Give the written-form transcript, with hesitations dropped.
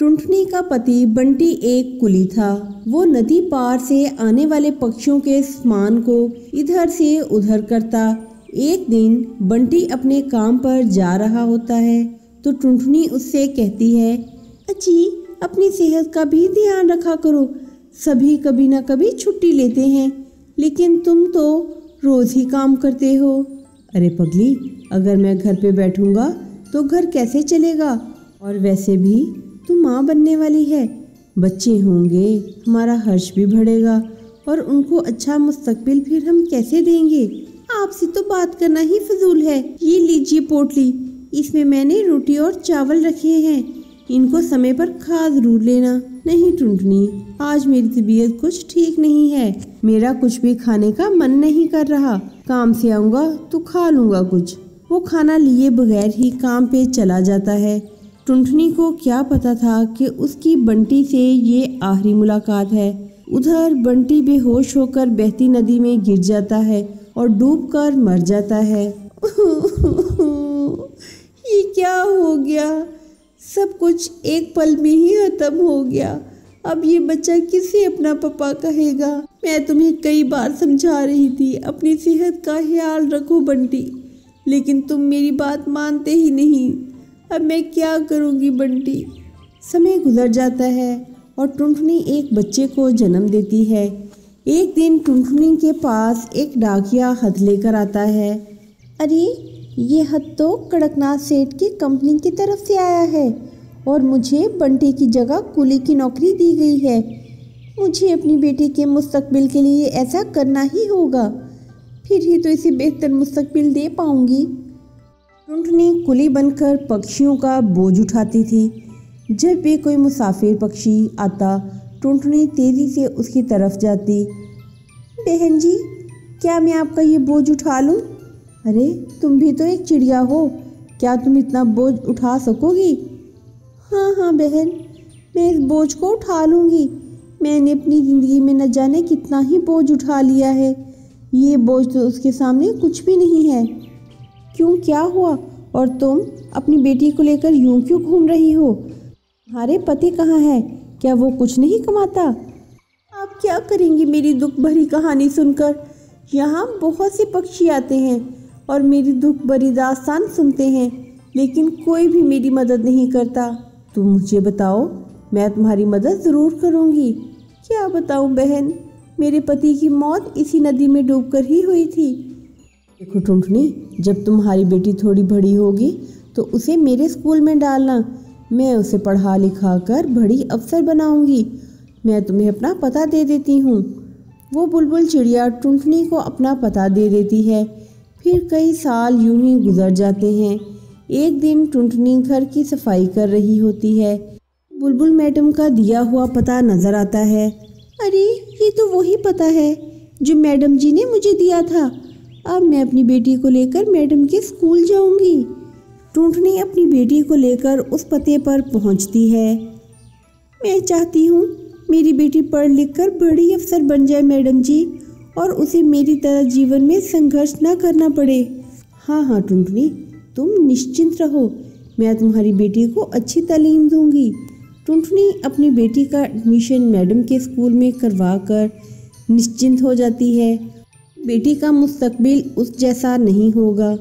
टुनटुनी का पति बंटी एक कुली था। वो नदी पार से आने वाले पक्षियों के सामान को इधर से उधर करता। एक दिन बंटी अपने काम पर जा रहा होता है तो टुनटुनी उससे कहती है, अजी अपनी सेहत का भी ध्यान रखा करो। सभी कभी ना कभी छुट्टी लेते हैं, लेकिन तुम तो रोज ही काम करते हो। अरे पगली, अगर मैं घर पे बैठूंगा तो घर कैसे चलेगा? और वैसे भी तू माँ बनने वाली है, बच्चे होंगे, हमारा हर्ष भी बढ़ेगा और उनको अच्छा मुस्तकबिल फिर हम कैसे देंगे? आपसे तो बात करना ही फजूल है। ये लीजिए पोटली, इसमें मैंने रोटी और चावल रखे हैं, इनको समय पर खा जरूर लेना। नहीं टुनटुनी, आज मेरी तबीयत कुछ ठीक नहीं है, मेरा कुछ भी खाने का मन नहीं कर रहा। काम से आऊँगा तो खा लूँगा कुछ। वो खाना लिए बगैर ही काम पे चला जाता है। टुनटुनी को क्या पता था कि उसकी बंटी से ये आखिरी मुलाकात है। उधर बंटी बेहोश होकर बहती नदी में गिर जाता है और डूबकर मर जाता है। ये क्या हो गया? सब कुछ एक पल में ही खत्म हो गया। अब ये बच्चा किसे अपना पापा कहेगा? मैं तुम्हें कई बार समझा रही थी अपनी सेहत का ख्याल रखो बंटी, लेकिन तुम मेरी बात मानते ही नहीं। अब मैं क्या करूँगी बंटी? समय गुजर जाता है और टुनटुनी एक बच्चे को जन्म देती है। एक दिन टुनटुनी के पास एक डाकिया खत लेकर आता है। अरे ये खत तो कड़कनाथ सेठ की कंपनी की तरफ से आया है और मुझे बंटी की जगह कुली की नौकरी दी गई है। मुझे अपनी बेटी के मुस्तकबिल के लिए ऐसा करना ही होगा, फिर ही तो इसे बेहतर मुस्तकबिल दे पाऊंगी। टुनटुनी कुली बनकर पक्षियों का बोझ उठाती थी। जब भी कोई मुसाफिर पक्षी आता, टुनटुनी तेजी से उसकी तरफ जाती। बहन जी, क्या मैं आपका ये बोझ उठा लूं? अरे तुम भी तो एक चिड़िया हो, क्या तुम इतना बोझ उठा सकोगी? हाँ हाँ बहन, मैं इस बोझ को उठा लूँगी। मैंने अपनी ज़िंदगी में न जाने कितना ही बोझ उठा लिया है, ये बोझ तो उसके सामने कुछ भी नहीं है। क्यों, क्या हुआ? और तुम अपनी बेटी को लेकर यूं क्यों घूम रही हो? तुम्हारे पति कहाँ है? क्या वो कुछ नहीं कमाता? आप क्या करेंगी मेरी दुख भरी कहानी सुनकर? यहाँ बहुत से पक्षी आते हैं और मेरी दुख भरी दास्तान सुनते हैं, लेकिन कोई भी मेरी मदद नहीं करता। तुम मुझे बताओ, मैं तुम्हारी मदद ज़रूर करूँगी। क्या बताऊँ बहन, मेरे पति की मौत इसी नदी में डूबकर ही हुई थी। देखो टुनटुनी, जब तुम्हारी बेटी थोड़ी बड़ी होगी तो उसे मेरे स्कूल में डालना। मैं उसे पढ़ा लिखा कर बड़ी अफसर बनाऊंगी। मैं तुम्हें अपना पता दे देती हूँ। वो बुलबुल चिड़िया टुनटुनी को अपना पता दे देती है। फिर कई साल यूं ही गुजर जाते हैं। एक दिन टुनटुनी घर की सफाई कर रही होती है। बुलबुल मैडम का दिया हुआ पता नज़र आता है। अरे ये तो वही पता है जो मैडम जी ने मुझे दिया था। अब मैं अपनी बेटी को लेकर मैडम के स्कूल जाऊंगी। टुनटुनी अपनी बेटी को लेकर उस पते पर पहुंचती है। मैं चाहती हूँ मेरी बेटी पढ़ लिख कर बड़ी अफसर बन जाए मैडम जी, और उसे मेरी तरह जीवन में संघर्ष न करना पड़े। हाँ हाँ टुनटुनी, तुम निश्चिंत रहो, मैं तुम्हारी बेटी को अच्छी तालीम दूंगी। टुनटुनी अपनी बेटी का एडमिशन मैडम के स्कूल में करवा कर निश्चिंत हो जाती है। बेटी का मुस्तकबिल उस जैसा नहीं होगा।